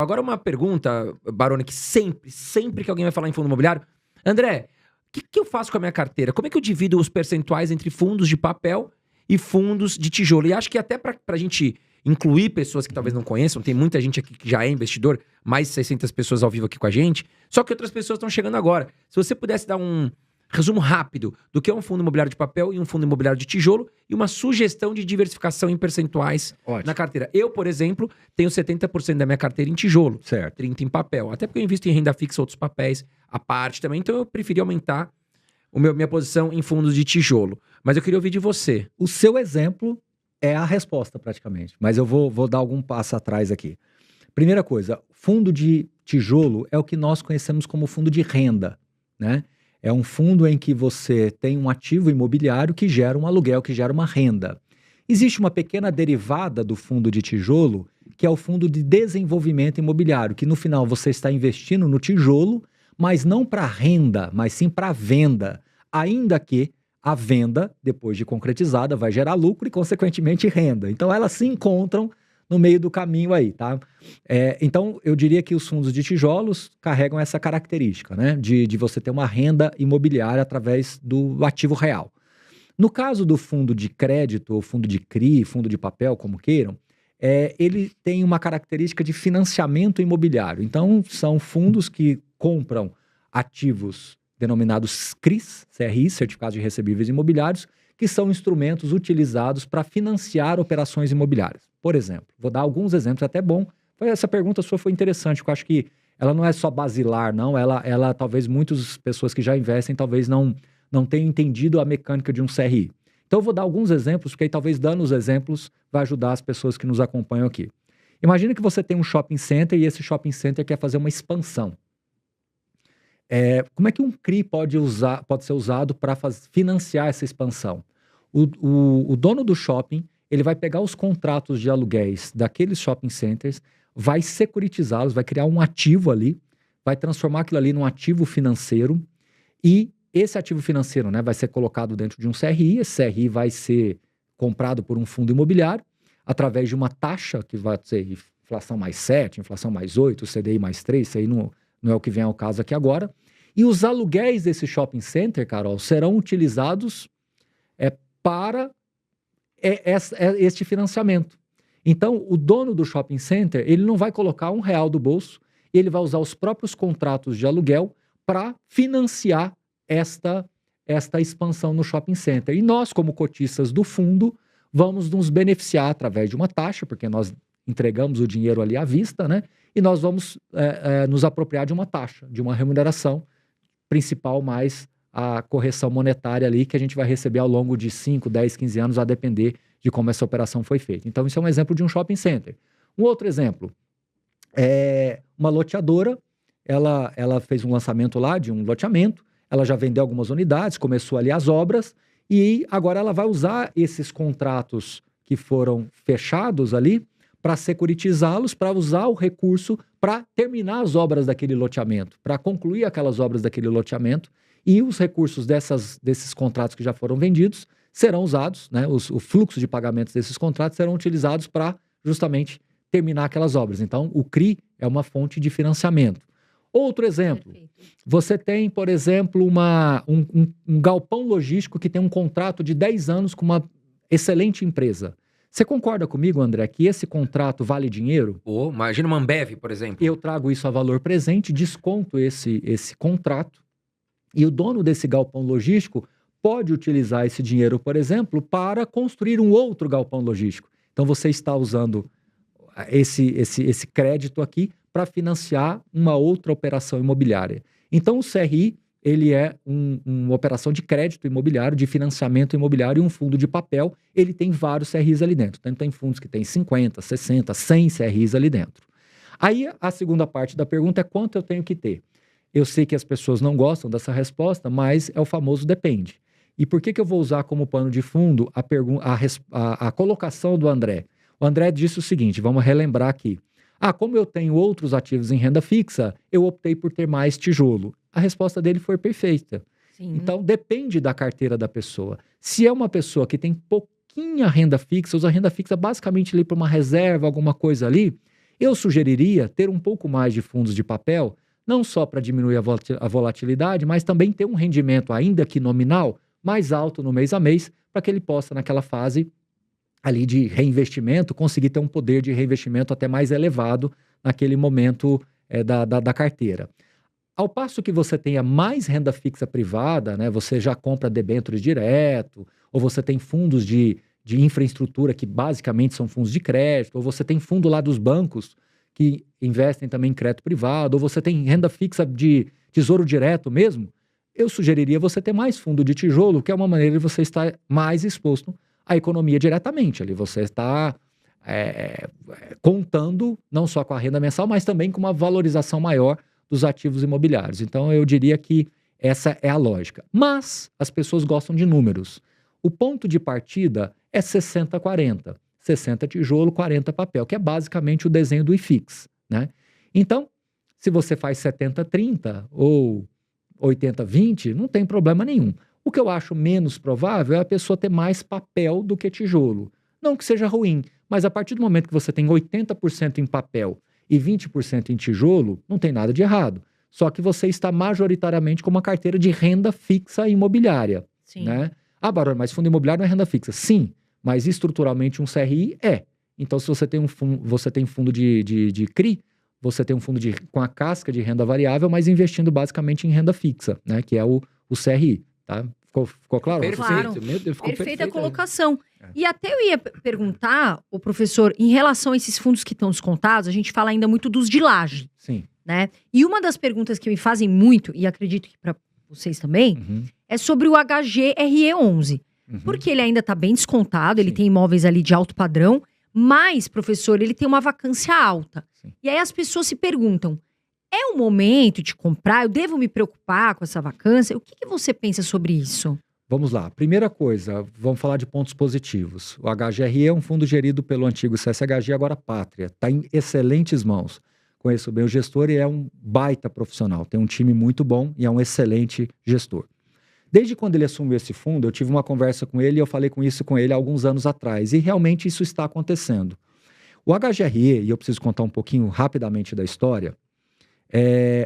Agora uma pergunta, Baroni, que sempre que alguém vai falar em fundo imobiliário, André, o que eu faço com a minha carteira? Como é que eu divido os percentuais entre fundos de papel e fundos de tijolo? E acho que até pra gente incluir pessoas que talvez não conheçam, tem muita gente aqui que já é investidor, mais de 600 pessoas ao vivo aqui com a gente, só que outras pessoas estão chegando agora. Se você pudesse dar um resumo rápido do que é um fundo imobiliário de papel e um fundo imobiliário de tijolo e uma sugestão de diversificação em percentuais na carteira. Eu, por exemplo, tenho 70% da minha carteira em tijolo, Certo. 30% em papel. Até porque eu invisto em renda fixa, outros papéis, à parte também. Então eu preferi aumentar minha posição em fundos de tijolo. Mas eu queria ouvir de você. O seu exemplo é a resposta, praticamente. Mas eu vou dar algum passo atrás aqui. Primeira coisa, fundo de tijolo é o que nós conhecemos como fundo de renda, né? É um fundo em que você tem um ativo imobiliário que gera um aluguel, que gera uma renda. Existe uma pequena derivada do fundo de tijolo, que é o fundo de desenvolvimento imobiliário, que no final você está investindo no tijolo, mas não para renda, mas sim para venda. Ainda que a venda, depois de concretizada, vai gerar lucro e, consequentemente, renda. Então, elas se encontram no meio do caminho aí, tá? Então, eu diria que os fundos de tijolos carregam essa característica, né? De você ter uma renda imobiliária através do ativo real. No caso do fundo de crédito, ou fundo de CRI, fundo de papel, como queiram, ele tem uma característica de financiamento imobiliário. Então, são fundos que compram ativos denominados CRIs, Certificados de Recebíveis Imobiliários, que são instrumentos utilizados para financiar operações imobiliárias. Por exemplo, vou dar alguns exemplos, até bom. Essa pergunta sua foi interessante, porque eu acho que ela não é só basilar, não. Ela talvez muitas pessoas que já investem talvez não tenham entendido a mecânica de um CRI. Então eu vou dar alguns exemplos, porque aí talvez dando os exemplos vai ajudar as pessoas que nos acompanham aqui. Imagina que você tem um shopping center e esse shopping center quer fazer uma expansão. Como é que um CRI pode ser usado para financiar essa expansão? O dono do shopping, ele vai pegar os contratos de aluguéis daqueles shopping centers, vai securitizá-los, vai criar um ativo ali, vai transformar aquilo ali num ativo financeiro e esse ativo financeiro, né, vai ser colocado dentro de um CRI, esse CRI vai ser comprado por um fundo imobiliário através de uma taxa que vai ser inflação mais 7, inflação mais 8, CDI mais 3, isso aí não é o que vem ao caso aqui agora. E os aluguéis desse shopping center, Carol, serão utilizados para este financiamento. Então, o dono do shopping center, ele não vai colocar R$1 do bolso, ele vai usar os próprios contratos de aluguel para financiar esta expansão no shopping center. E nós, como cotistas do fundo, vamos nos beneficiar através de uma taxa, porque nós entregamos o dinheiro ali à vista, né? E nós vamos nos apropriar de uma taxa, de uma remuneração principal mais a correção monetária ali que a gente vai receber ao longo de 5, 10, 15 anos, a depender de como essa operação foi feita. Então, isso é um exemplo de um shopping center. Um outro exemplo é uma loteadora, ela fez um lançamento lá de um loteamento, ela já vendeu algumas unidades, começou ali as obras, e agora ela vai usar esses contratos que foram fechados ali para securitizá-los, para usar o recurso para terminar as obras daquele loteamento, para concluir aquelas obras daquele loteamento, e os recursos desses contratos que já foram vendidos serão usados, né, o fluxo de pagamentos desses contratos serão utilizados para justamente terminar aquelas obras. Então, o CRI é uma fonte de financiamento. Outro exemplo, você tem, por exemplo, um galpão logístico que tem um contrato de 10 anos com uma excelente empresa. Você concorda comigo, André, que esse contrato vale dinheiro? Imagina uma Ambev, por exemplo. Eu trago isso a valor presente, desconto esse contrato, e o dono desse galpão logístico pode utilizar esse dinheiro, por exemplo, para construir um outro galpão logístico. Então você está usando esse crédito aqui para financiar uma outra operação imobiliária. Então o CRI, ele é uma operação de crédito imobiliário, de financiamento imobiliário, e um fundo de papel, ele tem vários CRIs ali dentro. Então tem fundos que tem 50, 60, 100 CRIs ali dentro. Aí a segunda parte da pergunta é quanto eu tenho que ter? Eu sei que as pessoas não gostam dessa resposta, mas é o famoso depende. E por que eu vou usar como pano de fundo a colocação do André? O André disse o seguinte, vamos relembrar aqui. Como eu tenho outros ativos em renda fixa, eu optei por ter mais tijolo. A resposta dele foi perfeita. Sim. Então, depende da carteira da pessoa. Se é uma pessoa que tem pouquinha renda fixa, usa renda fixa basicamente ali para uma reserva, alguma coisa ali, Eu sugeriria ter um pouco mais de fundos de papel, não só para diminuir a volatilidade, mas também ter um rendimento, ainda que nominal, mais alto no mês a mês, para que ele possa, naquela fase ali de reinvestimento, conseguir ter um poder de reinvestimento até mais elevado naquele momento da carteira. Ao passo que você tenha mais renda fixa privada, né, você já compra debêntures direto, ou você tem fundos de infraestrutura que basicamente são fundos de crédito, ou você tem fundo lá dos bancos que investem também em crédito privado, ou você tem renda fixa de tesouro direto mesmo, eu sugeriria você ter mais fundo de tijolo, que é uma maneira de você estar mais exposto à economia diretamente. Ali você está contando não só com a renda mensal, mas também com uma valorização maior dos ativos imobiliários. Então, eu diria que essa é a lógica. Mas as pessoas gostam de números. O ponto de partida é 60-40. 60 tijolo, 40 papel, que é basicamente o desenho do IFIX, né? Então, se você faz 70-30 ou 80-20, não tem problema nenhum. O que eu acho menos provável é a pessoa ter mais papel do que tijolo. Não que seja ruim, mas a partir do momento que você tem 80% em papel e 20% em tijolo, não tem nada de errado. Só que você está majoritariamente com uma carteira de renda fixa imobiliária. Sim. Né? Ah, Baroni, mas fundo imobiliário não é renda fixa. Sim, mas estruturalmente um CRI é. Então, se você tem fundo de CRI, você tem um fundo com a casca de renda variável, mas investindo basicamente em renda fixa, né? Que é o CRI. Tá? Ficou claro? Perfeito. Claro. Meu Deus, ficou Perfeita perfeito. colocação. E até eu ia perguntar, o professor, em relação a esses fundos que estão descontados, a gente fala ainda muito dos de laje, Sim. né? E uma das perguntas que me fazem muito, e acredito que para vocês também, Uhum. é sobre o HGRE11. Uhum. Porque ele ainda está bem descontado, ele Sim. tem imóveis ali de alto padrão, mas, professor, ele tem uma vacância alta. Sim. E aí as pessoas se perguntam, é o momento de comprar? Eu devo me preocupar com essa vacância? O que você pensa sobre isso? Vamos lá. Primeira coisa, vamos falar de pontos positivos. O HGRE é um fundo gerido pelo antigo CSHG, agora Pátria. Está em excelentes mãos. Conheço bem o gestor e é um baita profissional. Tem um time muito bom e é um excelente gestor. Desde quando ele assumiu esse fundo, eu tive uma conversa com ele e eu falei com ele há alguns anos atrás. E realmente isso está acontecendo. O HGRE, e eu preciso contar um pouquinho rapidamente da história,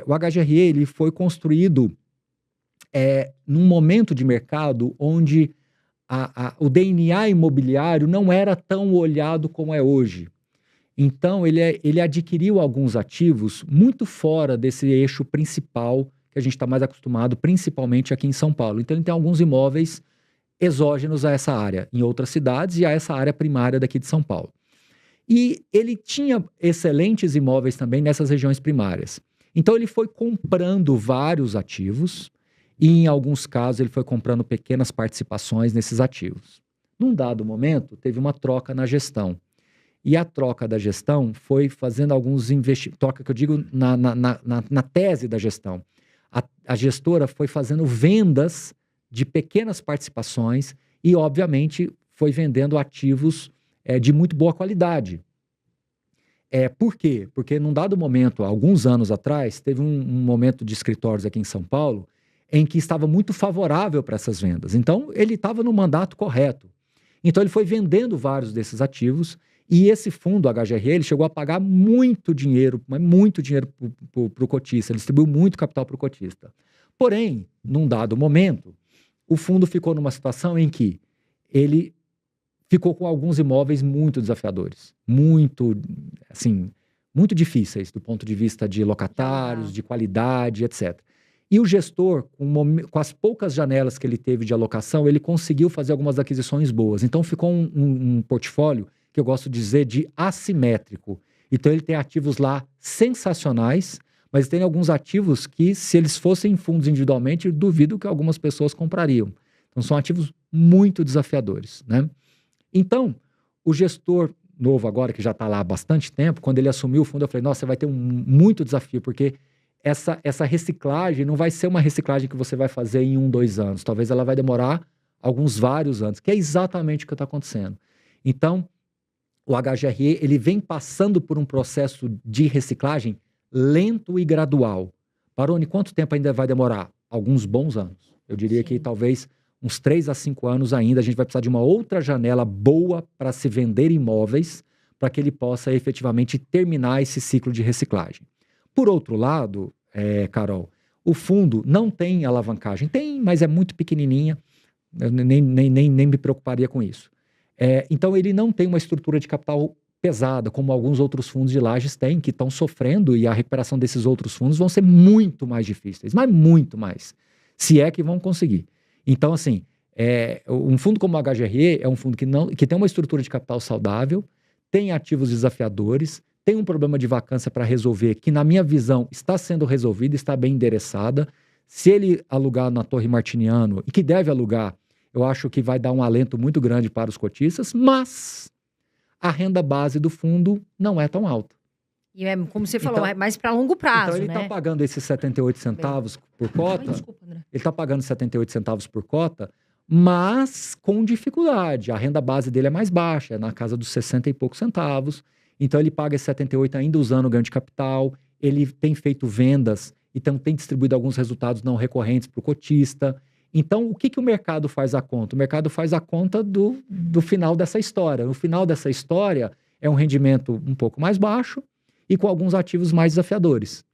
o HGRE ele foi construído num momento de mercado onde o DNA imobiliário não era tão olhado como é hoje. Então, ele adquiriu alguns ativos muito fora desse eixo principal que a gente está mais acostumado, principalmente aqui em São Paulo. Então, ele tem alguns imóveis exógenos a essa área, em outras cidades e a essa área primária daqui de São Paulo. E ele tinha excelentes imóveis também nessas regiões primárias. Então, ele foi comprando vários ativos e, em alguns casos, ele foi comprando pequenas participações nesses ativos. Num dado momento, teve uma troca na gestão. E a troca da gestão foi fazendo alguns investimentos, troca que eu digo na tese da gestão. A gestora foi fazendo vendas de pequenas participações e, obviamente, foi vendendo ativos de muito boa qualidade. Por quê? Porque num dado momento, há alguns anos atrás, teve um momento de escritórios aqui em São Paulo em que estava muito favorável para essas vendas. Então, ele estava no mandato correto. Então, ele foi vendendo vários desses ativos e esse fundo, HGRE, ele chegou a pagar muito dinheiro, mas muito dinheiro para o cotista, ele distribuiu muito capital para o cotista. Porém, num dado momento, o fundo ficou numa situação em que ele ficou com alguns imóveis muito desafiadores, muito difíceis do ponto de vista de locatários, de qualidade, etc. E o gestor, com as poucas janelas que ele teve de alocação, ele conseguiu fazer algumas aquisições boas. Então, ficou um portfólio que eu gosto de dizer de assimétrico. Então, ele tem ativos lá sensacionais, mas tem alguns ativos que, se eles fossem fundos individualmente, eu duvido que algumas pessoas comprariam. Então, são ativos muito desafiadores, né? Então, o gestor novo agora, que já está lá há bastante tempo, quando ele assumiu o fundo, eu falei, nossa, você vai ter muito desafio, porque essa reciclagem não vai ser uma reciclagem que você vai fazer em 1, 2 anos. Talvez ela vai demorar vários anos, que é exatamente o que está acontecendo. Então, o HGRE, ele vem passando por um processo de reciclagem lento e gradual. Baroni, quanto tempo ainda vai demorar? Alguns bons anos. Eu diria que talvez uns 3 a 5 anos ainda, a gente vai precisar de uma outra janela boa para se vender imóveis, para que ele possa efetivamente terminar esse ciclo de reciclagem. Por outro lado, Carol, o fundo não tem alavancagem. Tem, mas é muito pequenininha. Eu nem me preocuparia com isso. Então, ele não tem uma estrutura de capital pesada, como alguns outros fundos de lajes têm, que estão sofrendo, e a recuperação desses outros fundos vão ser muito mais difíceis, mas muito mais, se é que vão conseguir. Então, assim, um fundo como o HGRE é um fundo que tem uma estrutura de capital saudável, tem ativos desafiadores, tem um problema de vacância para resolver, que na minha visão está sendo resolvido, está bem endereçada. Se ele alugar na Torre Martiniano, e que deve alugar, eu acho que vai dar um alento muito grande para os cotistas, mas a renda base do fundo não é tão alta. E como você falou, Então, é mais para longo prazo, então ele né? está pagando esses 78 centavos por cota. Desculpa, André. Ele está pagando 78 centavos por cota, mas com dificuldade. A renda base dele é mais baixa, é na casa dos 60 e poucos centavos. Então ele paga esses 78 ainda usando o ganho de capital. Ele tem feito vendas, então tem distribuído alguns resultados não recorrentes para o cotista. Então, o que o mercado faz a conta? O mercado faz a conta do final dessa história. No final dessa história, é um rendimento um pouco mais baixo e com alguns ativos mais desafiadores.